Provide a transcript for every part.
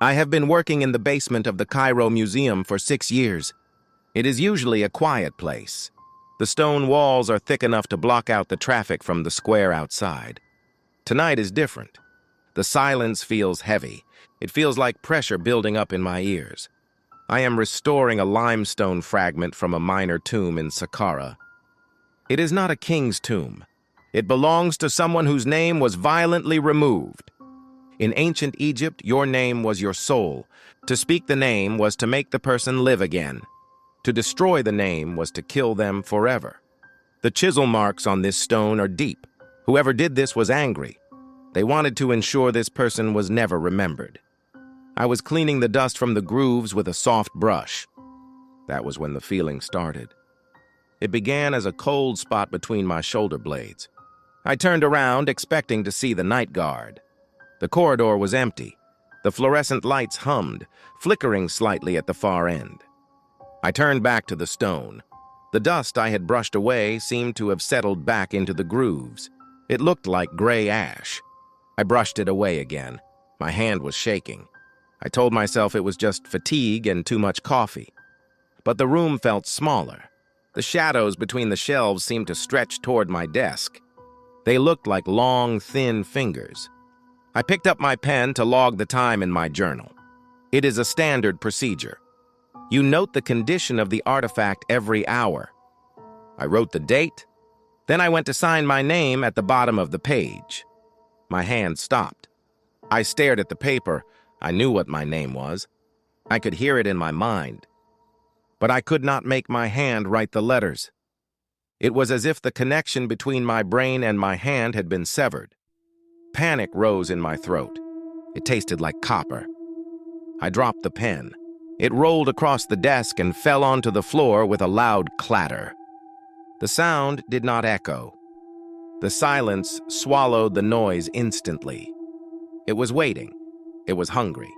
I have been working in the basement of the Cairo Museum for 6 years. It is usually a quiet place. The stone walls are thick enough to block out the traffic from the square outside. Tonight is different. The silence feels heavy. It feels like pressure building up in my ears. I am restoring a limestone fragment from a minor tomb in Saqqara. It is not a king's tomb. It belongs to someone whose name was violently removed. In ancient Egypt, your name was your soul. To speak the name was to make the person live again. To destroy the name was to kill them forever. The chisel marks on this stone are deep. Whoever did this was angry. They wanted to ensure this person was never remembered. I was cleaning the dust from the grooves with a soft brush. That was when the feeling started. It began as a cold spot between my shoulder blades. I turned around, expecting to see the night guard. The corridor was empty. The fluorescent lights hummed, flickering slightly at the far end. I turned back to the stone. The dust I had brushed away seemed to have settled back into the grooves. It looked like gray ash. I brushed it away again. My hand was shaking. I told myself it was just fatigue and too much coffee. But the room felt smaller. The shadows between the shelves seemed to stretch toward my desk. They looked like long, thin fingers. I picked up my pen to log the time in my journal. It is a standard procedure. You note the condition of the artifact every hour. I wrote the date. Then I went to sign my name at the bottom of the page. My hand stopped. I stared at the paper. I knew what my name was. I could hear it in my mind. But I could not make my hand write the letters. It was as if the connection between my brain and my hand had been severed. Panic rose in my throat. It tasted like copper. I dropped the pen. It rolled across the desk and fell onto the floor with a loud clatter. The sound did not echo. The silence swallowed the noise instantly. It was waiting. It was hungry.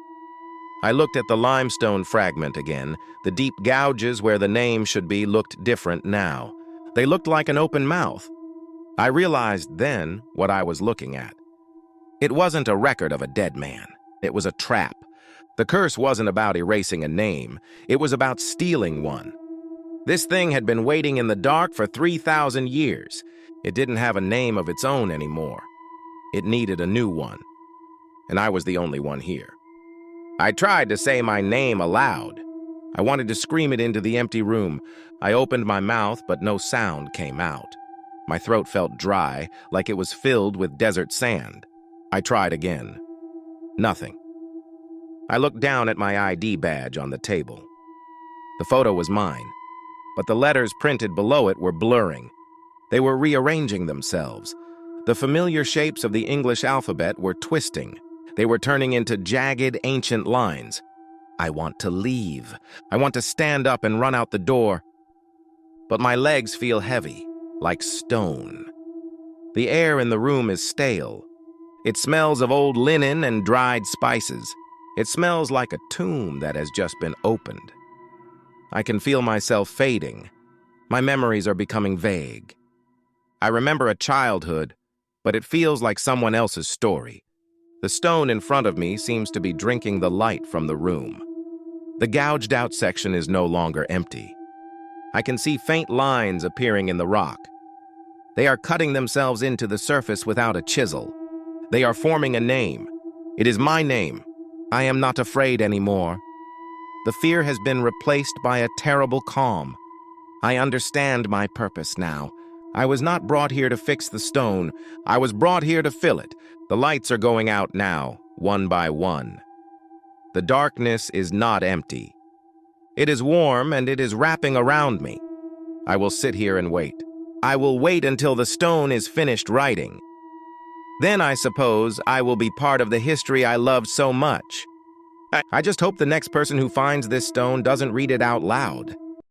I looked at the limestone fragment again. The deep gouges where the name should be looked different now. They looked like an open mouth. I realized then what I was looking at. It wasn't a record of a dead man. It was a trap. The curse wasn't about erasing a name. It was about stealing one. This thing had been waiting in the dark for 3,000 years. It didn't have a name of its own anymore. It needed a new one. And I was the only one here. I tried to say my name aloud. I wanted to scream it into the empty room. I opened my mouth, but no sound came out. My throat felt dry, like it was filled with desert sand. I tried again. Nothing. I looked down at my ID badge on the table. The photo was mine, but the letters printed below it were blurring. They were rearranging themselves. The familiar shapes of the English alphabet were twisting. They were turning into jagged, ancient lines. I want to leave. I want to stand up and run out the door. But my legs feel heavy, like stone. The air in the room is stale. It smells of old linen and dried spices. It smells like a tomb that has just been opened. I can feel myself fading. My memories are becoming vague. I remember a childhood, but it feels like someone else's story. The stone in front of me seems to be drinking the light from the room. The gouged-out section is no longer empty. I can see faint lines appearing in the rock. They are cutting themselves into the surface without a chisel. They are forming a name. It is my name. I am not afraid anymore. The fear has been replaced by a terrible calm. I understand my purpose now. I was not brought here to fix the stone. I was brought here to fill it. The lights are going out now, one by one. The darkness is not empty. It is warm and it is wrapping around me. I will sit here and wait. I will wait until the stone is finished writing. Then I suppose I will be part of the history I loved so much. I just hope the next person who finds this stone doesn't read it out loud.